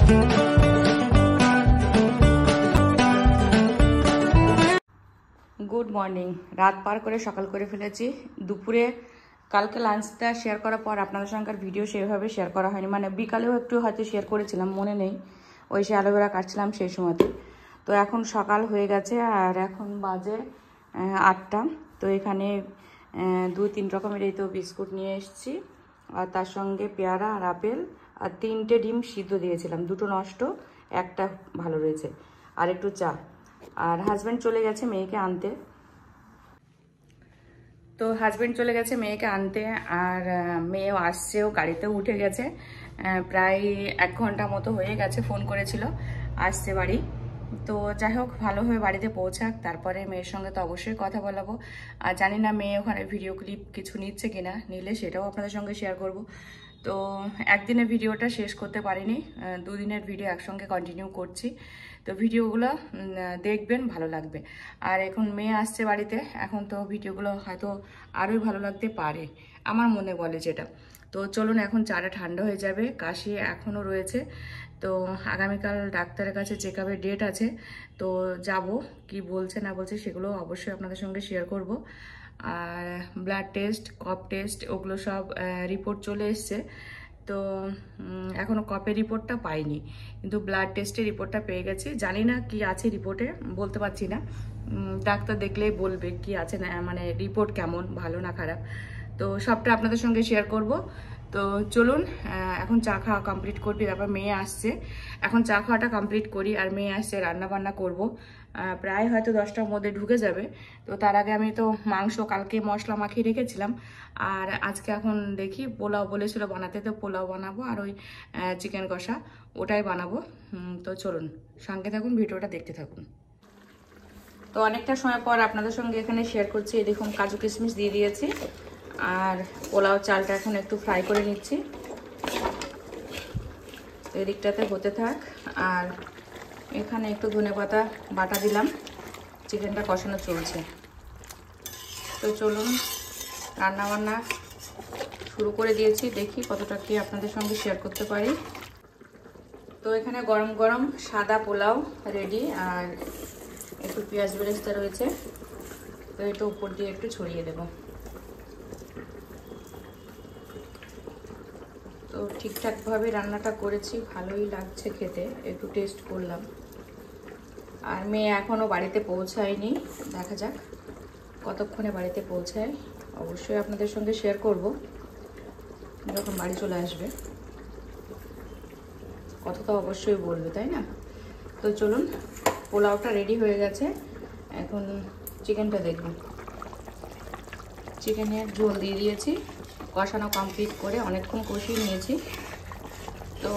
Good morning. রাত পার করে সকাল করে ফেলেছি। দুপুরে কালকে লাঞ্চটা শেয়ার করার পর আপনাদের সঙ্গে ভিডিও সেভাবে শেয়ার করা হয়নি, মানে বিকালেও একটু হয়তো শেয়ার করেছিলাম, মনে নেই, ওই সে অ্যালোভেরা কাটছিলাম সেই সময়তে। তো এখন সকাল হয়ে গেছে আর এখন বাজে 8টা। তো এখানে 2-3 রকমের এই তো বিস্কুট নিয়ে এসেছি, আর তার সঙ্গে পেয়ারা আর আপেল আর 3টে ডিম সিদ্ধ দিয়েছিলাম, 2টো নষ্ট, একটা ভালো রয়েছে, আর একটু চা। আর হাজব্যান্ড চলে গেছে মেয়েকে আনতে। তো হাজব্যান্ড চলে গেছে মেয়েকে আনতে, আর মেয়েও আসছেও, গাড়িতেও উঠে গেছে। প্রায় 1 ঘন্টা মতো হয়ে গেছে, ফোন করেছিল, আসছে বাড়ি। তো যাই হোক, ভালোভাবে বাড়িতে পৌঁছাক, তারপরে মেয়ের সঙ্গে তো অবশ্যই কথা বলাবো। আর জানি না মেয়ে ওখানে ভিডিও ক্লিপ কিছু নিচ্ছে কিনা, নিলে সেটাও আপনাদের সঙ্গে শেয়ার করব। তো একদিনের ভিডিওটা শেষ করতে পারিনি, 2 দিনের ভিডিও একসঙ্গে কন্টিনিউ করছি। তো ভিডিওগুলো দেখবেন, ভালো লাগবে। আর এখন মেয়ে আসছে বাড়িতে, এখন তো ভিডিওগুলো হয়তো আরোই ভালো লাগতে পারে, আমার মনে বলে যেটা। তো চলুন, এখন চাটা ঠান্ডা হয়ে যাবে, কাশি এখনও রয়েছে। তো আগামীকাল ডাক্তারের কাছে চেকআপের ডেট আছে, তো যাব, কি বলছে না বলছে সেগুলো অবশ্যই আপনাদের সঙ্গে শেয়ার করব। আর ব্লাড টেস্ট, কফ টেস্ট, ওগুলো সব রিপোর্ট চলে এসছে। তো এখনও কফের রিপোর্টটা পাইনি, কিন্তু ব্লাড টেস্টের রিপোর্টটা পেয়ে গেছি। জানি না কি আছে রিপোর্টে, বলতে পারছি না, ডাক্তার দেখলেই বলবে কি আছে না, মানে রিপোর্ট কেমন, ভালো না খারাপ। তো সবটা আপনাদের সঙ্গে শেয়ার করব। তো চলুন, এখন চা খাওয়া কমপ্লিট করবি, তারপর মেয়ে আসছে, এখন চা খাওয়াটা কমপ্লিট করি। আর মেয়ে আসছে, রান্না বান্না করব, প্রায় হয়তো 10টার মধ্যে ঢুকে যাবে। তো তার আগে আমি তো মাংস কালকে মশলা মাখিয়ে রেখেছিলাম, আর আজকে এখন দেখি পোলাও বলেছিল বানাতে, তো পোলাও বানাবো, আর ওই চিকেন কষা ওটাই বানাবো। তো চলুন, সঙ্গে থাকুন, ভিডিওটা দেখতে থাকুন। তো অনেকটা সময় পর আপনাদের সঙ্গে এখানে শেয়ার করছি। এই দেখুন, কাজু কিশমিশ দিয়ে দিয়েছি, আর পোলাও চালটা এখন একটু ফ্রাই করে নিচ্ছি। তো এদিকটাতে হতে থাক, আর এখানে একটু ধনেপাতা বাটা দিলাম, চিকেনটা কষানো চলছে। তো চলুন, রান্নাবান্না শুরু করে দিয়েছি, দেখি কতটা কি আপনাদের সঙ্গে শেয়ার করতে পারি। তো এখানে গরম গরম সাদা পোলাও রেডি, আর একটু পেঁয়াজ বেরেস্তা রয়েছে, তো এটা উপর দিয়ে একটু ছড়িয়ে দেব। তো ঠিকঠাকভাবে রান্নাটা করেছি, ভালোই লাগছে খেতে, একটু টেস্ট করলাম। আর মেয়ে এখনও বাড়িতে পৌঁছায়নি, দেখা যাক কতক্ষণে বাড়িতে পৌঁছায়, অবশ্যই আপনাদের সঙ্গে শেয়ার করব যখন বাড়ি চলে আসবে, কথা তো অবশ্যই বলবে, তাই না? তো চলুন, পোলাওটা রেডি হয়ে গেছে, এখন চিকেনটা দেখুন। চিকেনের ঝোল দিয়ে দিয়েছি, কষানো কমপ্লিট করে অনেকক্ষণ কষিয়ে নিয়েছি। তো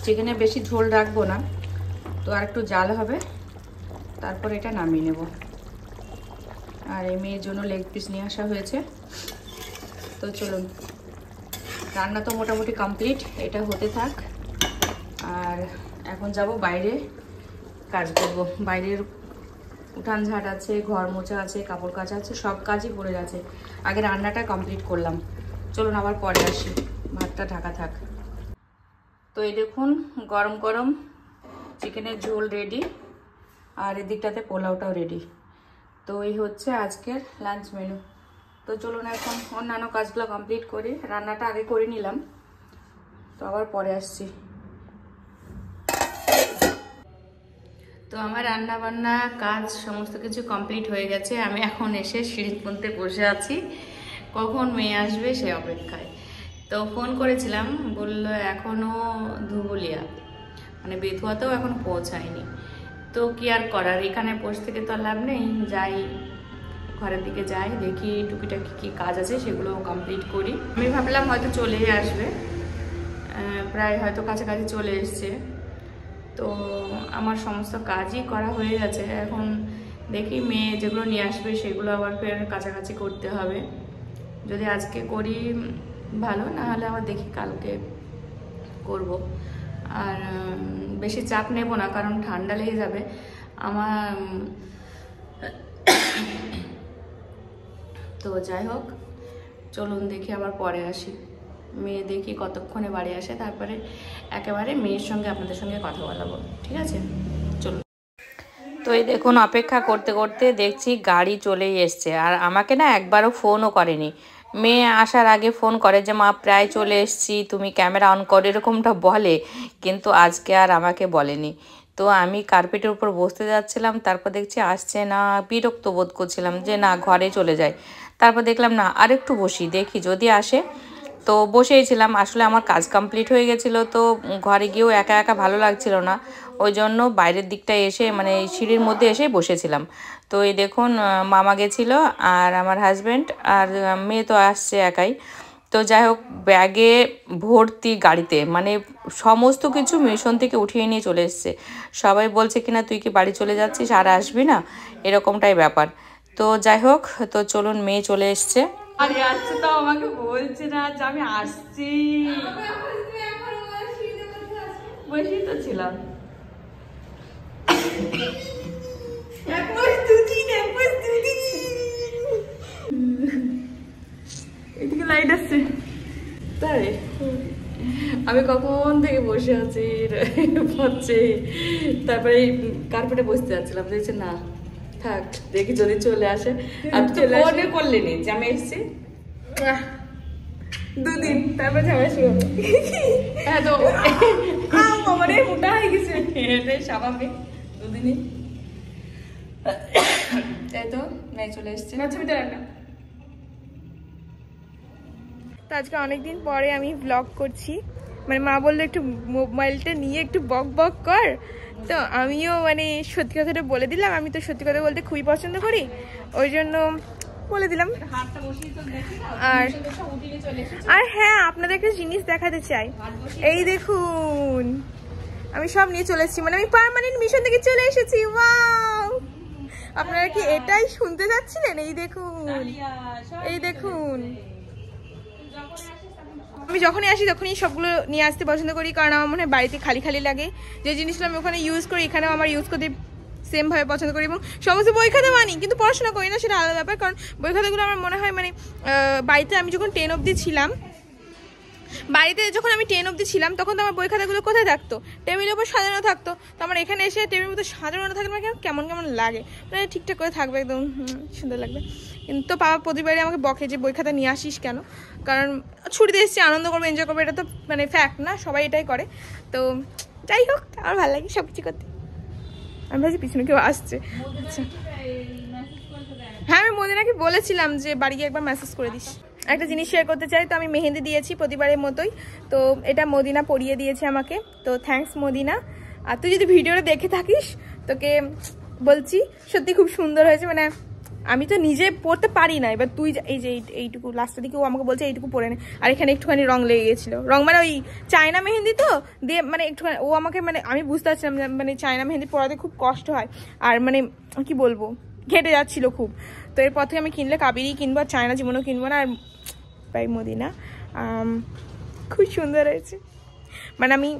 চিকেনে বেশি ঝোল রাখবো না, তো আর একটু জাল হবে, তারপর এটা নামিয়ে নেব। আর এই মেয়ের জন্য লেগ পিস নিয়ে আসা হয়েছে। তো চলুন, রান্না তো মোটামুটি কমপ্লিট, এটা হতে থাক। আর এখন যাব বাইরে, কাজ করব। বাইরের উঠান ঝাড় আছে, ঘর মোছা আছে, কাপড় কাচা আছে, সব কাজই পড়ে গেছে। আগে রান্নাটা কমপ্লিট করলাম, চলুন আবার পরে আসি, ভাতটা ঢাকা থাক। তো এই দেখুন, গরম গরম চিকেনের ঝোল রেডি, আর এদিকটাতে পোলাওটাও রেডি। তো এই হচ্ছে আজকের লাঞ্চ মেনু। তো চলুন এখন অন্যান্য কাজগুলো কমপ্লিট করি, রান্নাটা আগে করে নিলাম, তো আবার পরে আসছি। তো আমার রান্না বান্না কাজ সমস্ত কিছু কমপ্লিট হয়ে গেছে, আমি এখন এসে সিঁড়িতে বসে আছি, কখন মেয়ে আসবে সে অপেক্ষায়। তো ফোন করেছিলাম, বললো এখনও ধুবুলিয়া, মানে বেথুয়াতেও এখন পৌঁছায়নি। তো কি আর করার, এখানে বসে থেকে তো লাভ নেই, যাই ঘরের দিকে যাই, দেখি টুকিটাকি কী কাজ আছে সেগুলো কমপ্লিট করি। আমি ভাবলাম হয়তো চলেই আসবে, প্রায় হয়তো কাছাকাছি চলে এসছে। তো আমার সমস্ত কাজই করা হয়ে গেছে, এখন দেখি মেয়ে যেগুলো নিয়ে আসবে সেগুলো আবার ফের কাছাকাছি করতে হবে। যদি আজকে করি ভালো, না হলে আবার দেখি কালকে করব। আর বেশি চাপ নেব না, কারণ ঠান্ডা লেগে যাবে আমার। তো যাই হোক, চলুন দেখি আবার পরে আসি, মেয়ে দেখি কতক্ষণে বাড়ি আসে, তারপরে একেবারে মেয়ের সঙ্গে আপনাদের সঙ্গে কথা বলাবো, ঠিক আছে? চলুন। তো এই দেখুন, অপেক্ষা করতে করতে দেখছি গাড়ি চলেই এসছে, আর আমাকে না একবারও ফোনও করেনি। মেয়ে আসার আগে ফোন করে যে মা প্রায় চলে এসছি, তুমি ক্যামেরা অন করো, এরকমটা বলে, কিন্তু আজকে আর আমাকে বলেনি। তো আমি কার্পেটের উপর বসতে যাচ্ছিলাম, তারপর দেখছি আসছে না, বিরক্ত বোধ করছিলাম যে না ঘরে চলে যাই। তারপর দেখলাম না আরেকটু বসি, দেখি যদি আসে। তো বসেই ছিলাম, আসলে আমার কাজ কমপ্লিট হয়ে গেছিলো, তো ঘরে গিয়েও একা একা ভালো লাগছিল না, ওই জন্য বাইরের দিকটায় এসে মানে সিঁড়ির মধ্যে এসে বসেছিলাম। তো এই দেখুন মামা গেছিলো আর আমার হাজব্যান্ড আর মেয়ে তো আসছে একাই। তো যাই হোক, ব্যাগে ভর্তি গাড়িতে, মানে সমস্ত কিছু মিশন থেকে উঠিয়ে নিয়ে চলে এসছে। সবাই বলছে কিনা তুই কি বাড়ি চলে যাচ্ছিস আর আসবি না, এরকমটাই ব্যাপার। তো যাই হোক, তো চলুন, মেয়ে চলে এসছে। আরে আসছে তো আমাকে বলছে না যে আমি আসছি, বসেই তো ছিলাম। এদিকে লাইট আসছে তাই, আমি কখন থেকে বসে আছি পড়ছে, তারপরে কার্পেটে বসতে যাচ্ছিলাম, দেখছি না থাক দেখি যদি চলে আসে। আর ফোনে করলে নি যে আমি এসছি, দুদিন তারপর ঝামেলা শুরু হবে। হ্যাঁ তো আমার মোটা হয়ে গেছে, এটাই স্বাভাবিক, দুদিনই তাই তো নাই চলে এসছে। ছবিটা রাখা। তো আজকে অনেকদিন পরে আমি ব্লগ করছি, মানে মা বললো একটু মোবাইলটা নিয়ে একটু বক বক কর, তো আমিও মানে সত্যি কথাটা বলে দিলাম। আমি তো সত্যি কথা বলতে খুবই পছন্দ করি, ওই জন্য বলে দিলাম। আর হ্যাঁ, আপনাদের একটা জিনিস দেখাতে চাই, এই দেখুন আমি সব নিয়ে চলে এসেছি, মানে আমি পার্মানেন্ট মিশন থেকে চলে এসেছি। ওয়াও, আপনারা কি এটাই শুনতে যাচ্ছিলেন? এই দেখুন, এই দেখুন, আমি যখনই আসি তখনই সবগুলো নিয়ে আসতে পছন্দ করি, কারণ আমার মনে হয় বাড়িতে খালি খালি লাগে। যে জিনিসগুলো আমি ওখানে ইউজ করি এখানেও আমার ইউজ করতে সেমভাবে পছন্দ করি, এবং সমস্ত বই খাতা মানি, কিন্তু পড়াশোনা করি না, সেটা আলাদা ব্যাপার। কারণ বই খাতাগুলো আমার মনে হয় মানে বাড়িতে আমি যখন 10 অবধি ছিলাম, বাড়িতে যখন আমি 10 অবধি ছিলাম তখন তো আমার বই খাতাগুলো কোথায় থাকতো? টেবিলের উপর সাজানো থাকতো। তো আমার এখানে এসে টেবিলের মধ্যে সাজানো থাকলে আমার কেমন কেমন লাগে, মানে ঠিকঠাক করে থাকবে, একদম সুন্দর লাগবে। কিন্তু বাবা প্রতিবারই আমাকে বকে যে বই খাতা নিয়ে আসিস কেন, কারণ ছুটিতে এসেছি, আনন্দ করবো, এনজয় করবো, এটা তো মানে ফ্যাক্ট না, সবাই এটাই করে। তো যাই হোক, আমার ভালো লাগে সব কিছু করতে। আমি ভাবছি পিছনে কেউ আসছে। আচ্ছা হ্যাঁ, আমি মদিনাকে বলেছিলাম যে বাড়ি গিয়ে একবার মেসেজ করে দিস। একটা জিনিস শেয়ার করতে চাই, তো আমি মেহেন্দি দিয়েছি প্রতিবারের মতোই, তো এটা মদিনা পরিয়ে দিয়েছে আমাকে, তো থ্যাঙ্কস মদিনা। আর তুই যদি ভিডিওটা দেখে থাকিস তোকে বলছি সত্যি খুব সুন্দর হয়েছে, মানে আমি তো নিজে পড়তে পারি না, এবার তুই এই যে এইটুকু লাস্টের দিকে ও আমাকে বলছে এইটুকু পরে নে, আর এখানে একটুখানি রং লেগে গেছিলো, রং মানে ওই চায়না মেহেন্দি তো দিয়ে, মানে একটুখানি ও আমাকে, মানে আমি বুঝতে পারছিলাম মানে চায়না মেহেন্দি পরাতে খুব কষ্ট হয়, আর মানে কি বলবো ঘেটে যাচ্ছিলো খুব। তো এরপর থেকে আমি কিনলে কাবেরি কিনবো, আর চায়না জীবনেও কিনবো না। আর তাই মদিনা খুব সুন্দর হয়েছে, মানে আমি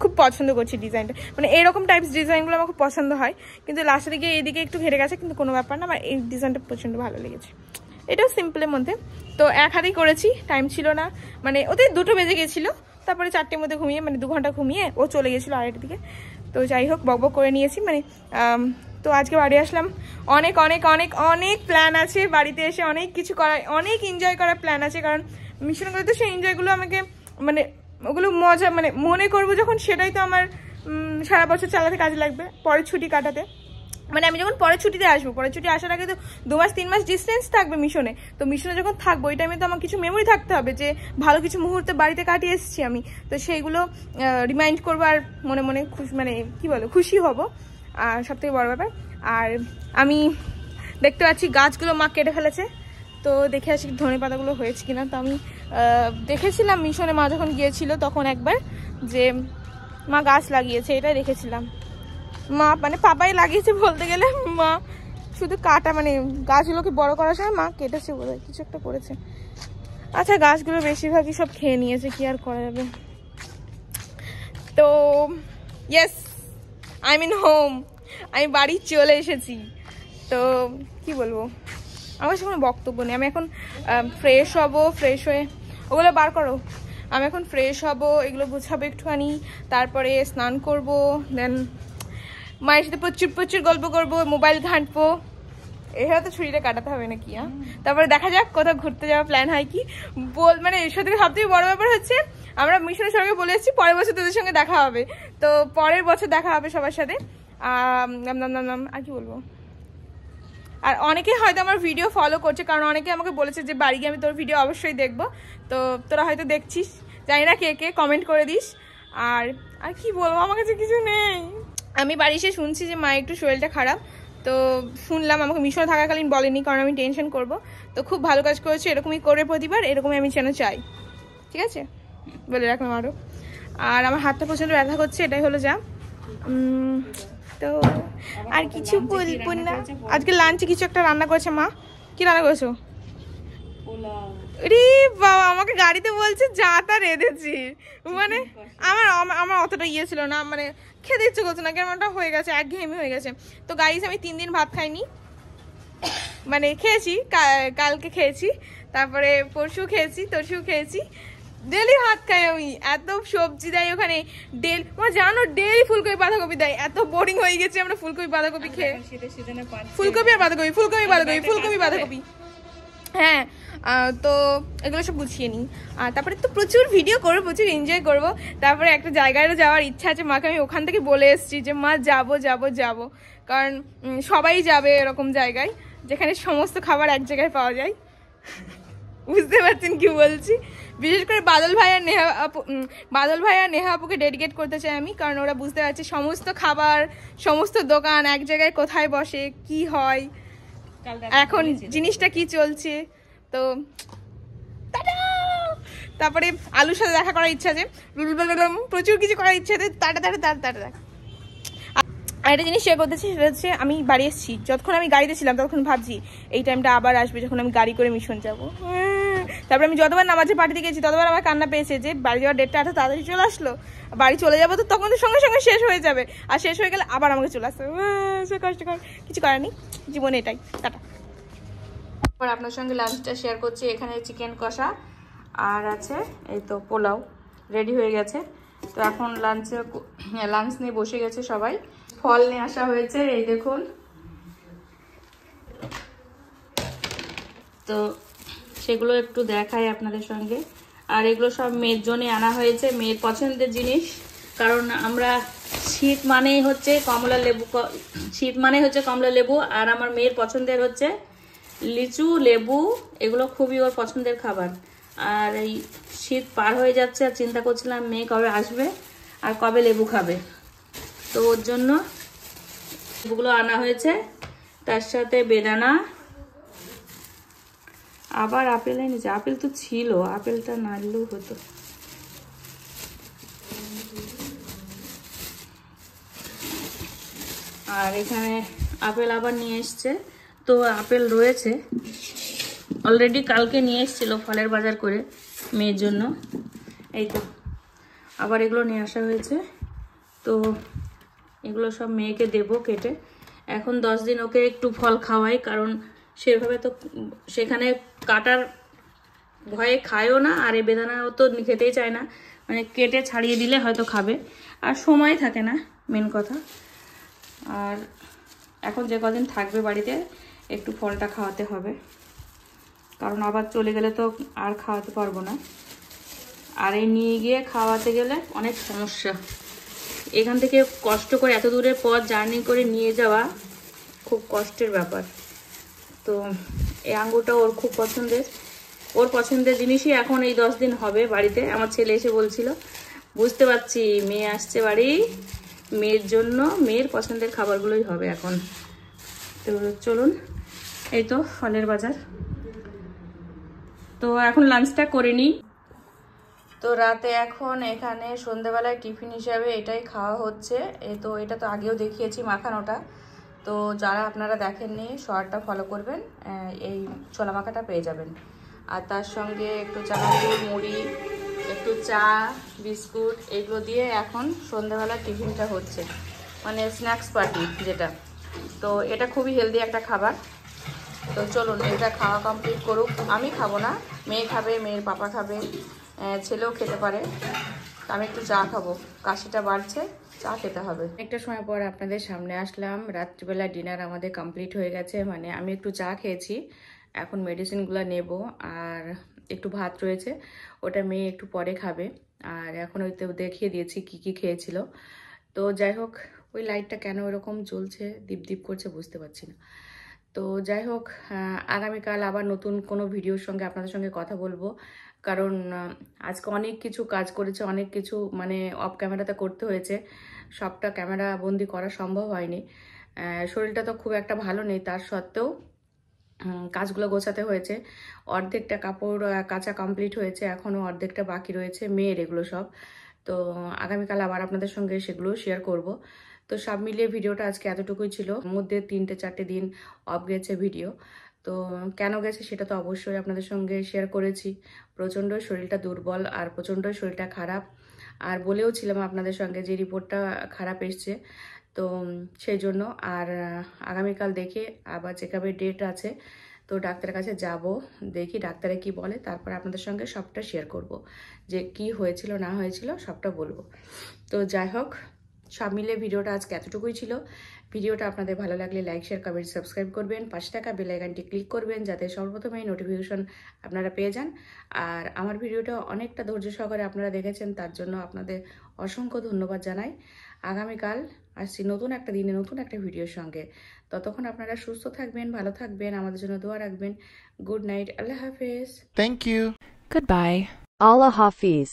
খুব পছন্দ করছি ডিজাইনটা, মানে এরকম টাইপস ডিজাইনগুলো আমার খুব পছন্দ হয়, কিন্তু লাস্টের দিকে এইদিকে একটু ঘেরে গেছে, কিন্তু কোনো ব্যাপার না, আমার এই ডিজাইনটা প্রচণ্ড ভালো লেগেছে। এটাও সিম্পলের মধ্যে, তো এক হাতেই করেছি, টাইম ছিল না, মানে ওদের 2টো বেজে গেছিলো, তারপরে 4টের মধ্যে ঘুমিয়ে, মানে 2 ঘন্টা ঘুমিয়ে ও চলে গেছিলো 2:30 দিকে। তো যাই হোক, বকবক করে নিয়েছি মানে। তো আজকে বাড়ি আসলাম, অনেক অনেক অনেক অনেক প্ল্যান আছে, বাড়িতে এসে অনেক কিছু করার, অনেক এনজয় করার প্ল্যান আছে, কারণ মিশন করতে সেই এনজয়গুলো আমাকে, মানে ওগুলো মজা, মানে মনে করবো যখন, সেটাই তো আমার সারা বছর চালাতে কাজে লাগবে, পরের ছুটি কাটাতে। মানে আমি যখন পরের ছুটিতে আসবো, পরের ছুটি আসার আগে তো 2 মাস 3 মাস ডিস্টেন্স থাকবে মিশনে, তো মিশনে যখন থাকবো ওই টাইমে তো আমার কিছু মেমোরি থাকতে হবে যে ভালো কিছু মুহূর্ত বাড়িতে কাটিয়ে এসেছি আমি, তো সেইগুলো রিমাইন্ড করবো, আর মনে মনে মানে কি বলো খুশি হব, আর সব থেকে বড় ব্যাপার। আর আমি দেখতে পাচ্ছি গাছগুলো মা কেটে ফেলেছে, তো দেখে আসি ধনে পাতাগুলো হয়েছে কিনা। তো আমি দেখেছিলাম মিশনে মা যখন গিয়েছিল তখন একবার, যে মা গাছ লাগিয়েছে, এটাই দেখেছিলাম। মা মানে পাপাই লাগিয়েছে বলতে গেলে, মা শুধু কাটা, মানে গাছগুলোকে বড় করার সময় মা কেটেছে, বোধহয় কিছু একটা করেছে। আচ্ছা, গাছগুলো বেশিরভাগই সব খেয়ে নিয়েছে, কি আর করা যাবে। তো ইয়েস, আই মিন হোম, আমি বাড়ি চলে এসেছি। তো কি বলবো, আমার কোনো বক্তব্য নেই। আমি এখন ফ্রেশ হব, ফ্রেশ হয়ে ওগুলো বার করো। আমি এখন ফ্রেশ হব, এগুলো গুছাবো একটুখানি, তারপরে স্নান করব, দেন মায়ের সাথে প্রচুর প্রচুর গল্প করব, মোবাইল ঘাঁটবো। এভাবে তো ছুরিটা কাটাতে হবে নাকি? তারপরে দেখা যাক কোথাও ঘুরতে যাওয়ার প্ল্যান হয় কি। মানে এর সাথে সবথেকে বড় ব্যাপার হচ্ছে আমরা মিশনের সঙ্গে বলে এসেছি পরের বছর তোদের সঙ্গে দেখা হবে, তো পরের বছর দেখা হবে সবার সাথে। আর কি বলবো, আর অনেকে হয়তো আমার ভিডিও ফলো করছে, কারণ অনেকে আমাকে বলেছে যে বাড়ি গিয়ে আমি তোর ভিডিও অবশ্যই দেখবো, তো তোরা হয়তো দেখছিস, জানি না কে কে, কমেন্ট করে দিস। আর আর কি বলবো, আমার কাছে কিছু নেই। আমি বাড়ি এসে শুনছি যে মায়ের একটু শরীরটা খারাপ, তো শুনলাম, আমাকে মিশনে থাকাকালীন বলেনি, কারণ আমি টেনশন করব। তো খুব ভালো কাজ করেছে, এরকমই করে প্রতিবার, এরকমই আমি যেন চাই, ঠিক আছে, বলে রাখলাম আরও। আর আমার হাতটা প্রচণ্ড ব্যথা করছে, এটাই হলো যা। তো আর কিছু বলবো না। আজকে লাঞ্চে কিছু একটা রান্না করেছে মা। কি রান্না করেছো? রে বাবা, আমাকে গাড়িতে বলছে যা তা রেঁধেছি, মানে আমার অতটা ইয়ে ছিল না, মানে খেতে ইচ্ছে করছে না, কেমনটা হয়ে গেছে, একঘেয়েমি হয়ে গেছে। তো গাইস আমি 3 দিন ভাত খাইনি, মানে খেয়েছি, কালকে খেয়েছি, তারপরে পরশু খেয়েছি, তরশু খেয়েছি, ডেলি ভাত খাই আমি। এত সবজি দেয় ওখানে, জানো ডেলি ফুলকপি বাঁধাকপি দেয়, এত বোরিং হয়ে গেছে আমরা ফুলকপি বাঁধাকপি খেয়ে। ফুলকপি আর বাঁধাকপি, ফুলকপি বাঁধাকপি, ফুলকপি বাঁধাকপি, হ্যাঁ। তো এগুলো সব গুছিয়ে নিই, আর তারপরে তো প্রচুর ভিডিও করবো, প্রচুর এনজয় করবো। তারপরে একটা জায়গায় যাওয়ার ইচ্ছা আছে, মাকে আমি ওখান থেকে বলে এসেছি যে মা যাবো যাবো যাবো, কারণ সবাই যাবে এরকম জায়গায় যেখানে সমস্ত খাবার এক জায়গায় পাওয়া যায়। বুঝতে পারছেন কি বলছি? বিশেষ করে বাদল ভাই আর নেহা আপুকে ডেডিকেট করতে চাই আমি, কারণ ওরা বুঝতে পারছে সমস্ত খাবার, সমস্ত দোকান এক জায়গায় কোথায় বসে, কি হয়, এখন জিনিসটা কি চলছে। তো তারপরে আলুর সাথে দেখা করার ইচ্ছা আছে, প্রচুর কিছু করার ইচ্ছা আছে। আর একটা জিনিস শেয়ার করতেছি, সেটা হচ্ছে আমি বাড়ি এসেছি, যতক্ষণ আমি গাড়িতে ছিলাম ততক্ষণ ভাবছি এই টাইমটা আবার আসবে যখন আমি গাড়ি করে মিশন যাবো। তারপরে আমি যতবার নামাজে পার্টিতে গেছি ততবার আমার কান্না পেয়েছে যে বাড়ি যাওয়ার ডেটটা এত তাড়াতাড়ি চলে আসলো, বাড়ি চলে যাবো তো তখন তো সঙ্গে সঙ্গে শেষ হয়ে যাবে, আর শেষ হয়ে গেলে আবার আমাকে চলে আসতে হবে, কষ্টকর, কিছু করার নেই জীবনে, এটাই। টাটা। আপনার সঙ্গে লাঞ্চটা শেয়ার করছি, এখানে চিকেন কষা আর আছে এই তো পোলাও রেডি হয়ে গেছে। তো এখন লাঞ্চ নিয়ে বসে গেছে সবাই। ফল নিয়ে আসা হয়েছে, এই দেখুন। তো সেগুলো একটু দেখাই আপনাদের সঙ্গে। আর এগুলো সব মেয়ের জন্য আনা হয়েছে, মেয়ের পছন্দের জিনিস, কারণ আমরা শীত মানেই হচ্ছে কমলা লেবু, আর আমার মেয়ের পছন্দের হচ্ছে লিচু, লেবু, এগুলো খুবই ওর পছন্দের খাবার। আর এই শীত পার হয়ে যাচ্ছে, আর চিন্তা করছিলাম মেয়ে কবে আসবে আর কবে লেবু খাবে, তো ওর জন্য লেবুগুলো আনা হয়েছে, তার সাথে বেদানা, আবার আপেল এনেছে। আপেল তো ছিল, আপেলটা না নিলেও হতো। আর এখানে আপেল আবার নিয়ে এসছে, তো আপেল রয়েছে অলরেডি, কালকে নিয়ে এসেছিল ফলের বাজার করে মেয়ের জন্য। এই তো আবার এগুলো নিয়ে আসা হয়েছে, তো এগুলো সব মেয়েকে দেবো কেটে। এখন 10 দিন ওকে একটু ফল খাওয়াই, কারণ সেভাবে তো সেখানে কাটার ভয়ে খায়ও না, আর এই বেদানাও তো খেতেই চায় না, মানে কেটে ছাড়িয়ে দিলে হয়তো খাবে, আর সময় থাকে না মেন কথা। আর এখন যে কদিন থাকবে বাড়িতে একটু ফলটা খাওয়াতে হবে, কারণ আবার চলে গেলে তো আর খাওয়াতে পারবো না, আর এই নিয়ে গিয়ে খাওয়াতে গেলে অনেক সমস্যা। এখান থেকে কষ্ট করে এত দূরের পথ জার্নি করে নিয়ে যাওয়া খুব কষ্টের ব্যাপার। তো এই আঙ্গুরটা ওর খুব পছন্দের, ওর পছন্দের জিনিসই এখন এই 10 দিন হবে বাড়িতে। আমার ছেলে এসে বলছিল, বুঝতে পারছি মেয়ে আসছে বাড়ি, মেয়ের জন্য মেয়ের পছন্দের খাবারগুলোই হবে এখন। তো চলুন, এই তো ফলের বাজার। তো এখন লাঞ্চটা করে নিই। তো রাতে এখন এখানে সন্ধ্যেবেলায় টিফিন হিসাবে এটাই খাওয়া হচ্ছে। তো এটা তো আগেও দেখিয়েছি, মাখানোটা। তো যারা আপনারা দেখেননি শর্টটা ফলো করবেন, এই ছোলা মাখাটা পেয়ে যাবেন। আর তার সঙ্গে একটু চানাচুর, মুড়ি, একটু চা, বিস্কুট, এগুলো দিয়ে এখন সন্ধ্যেবেলা টিফিনটা হচ্ছে, মানে স্ন্যাক্স পার্টি যেটা। তো এটা খুবই হেলদি একটা খাবার। তো চলুন এটা খাওয়া কমপ্লিট করুক। আমি খাবো না, মেয়ে খাবে, মেয়ের পাপা খাবে, ছেলেও খেতে পারে। আমি একটু চা খাবো, কাশিটা বাড়ছে, চা খেতে হবে। একটা সময় পর আপনাদের সামনে আসলাম। রাত্রিবেলা ডিনার আমাদের কমপ্লিট হয়ে গেছে, মানে আমি একটু চা খেয়েছি, এখন মেডিসিনগুলো নেব। আর একটু ভাত রয়েছে, ওটা মেয়ে একটু পরে খাবে। আর এখন ওইতে দেখিয়ে দিয়েছি কি কি খেয়েছিল। তো যাই হোক, ওই লাইটটা কেন এরকম জ্বলছে, দীপ দীপ করছে, বুঝতে পারছি না। তো যাই হোক, আগামীকাল আবার নতুন কোনো ভিডিওর সঙ্গে আপনাদের সঙ্গে কথা বলবো। কারণ আজকে অনেক কিছু কাজ করেছে, অনেক কিছু মানে অফ ক্যামেরাতে করতে হয়েছে, সবটা ক্যামেরা বন্দি করা সম্ভব হয়নি। শরীরটা তো খুব একটা ভালো নেই, তার সত্ত্বেও কাজগুলো গোছাতে হয়েছে। অর্ধেকটা কাপড় কাচা কমপ্লিট হয়েছে, এখনও অর্ধেকটা বাকি রয়েছে মেয়ের, এগুলো সব। তো আগামীকাল আবার আপনাদের সঙ্গে সেগুলো শেয়ার করব। তো সব মিলিয়ে ভিডিওটা আজকে এতটুকুই ছিল। মধ্যে 3-4 দিন অফ গেছে ভিডিও। তো কেন গেছে সেটা তো অবশ্যই আপনাদের সঙ্গে শেয়ার করেছি। প্রচণ্ড শরীরটা দুর্বল আর প্রচণ্ড শরীরটা খারাপ। আর বলেও ছিলাম আপনাদের সঙ্গে যে রিপোর্টটা খারাপ এসছে, তো সেই জন্য। আর আগামীকাল দেখে আবার চেকআপের ডেট আছে, তো ডাক্তারের কাছে যাব, দেখি ডাক্তারে কি বলে, তারপর আপনাদের সঙ্গে সবটা শেয়ার করব, যে কি হয়েছিল না হয়েছিল সবটা বলবো। তো যাই হোক, সব মিলে ভিডিওটা আজকে এতটুকুই ছিল। ভিডিওটা আপনাদের ভালো লাগলে লাইক, শেয়ার, কমেন্ট, সাবস্ক্রাইব করবেন, পাশে থাকা বেল আইকনটি ক্লিক করবেন, যাতে সর্বপ্রথমে এই নোটিফিকেশন আপনারা পেয়ে যান। আর আমার ভিডিওটা অনেকটা ধৈর্য সহকারে আপনারা দেখেছেন, তার জন্য আপনাদের অসংখ্য ধন্যবাদ জানাই। আগামীকাল আসছি নতুন একটা দিনে নতুন একটা ভিডিওর সঙ্গে। ততক্ষণ আপনারা সুস্থ থাকবেন, ভালো থাকবেন, আমাদের জন্য দোয়া রাখবেন। গুড নাইট, আল্লাহ হাফেজ। Thank you. Goodbye. Allah Hafiz.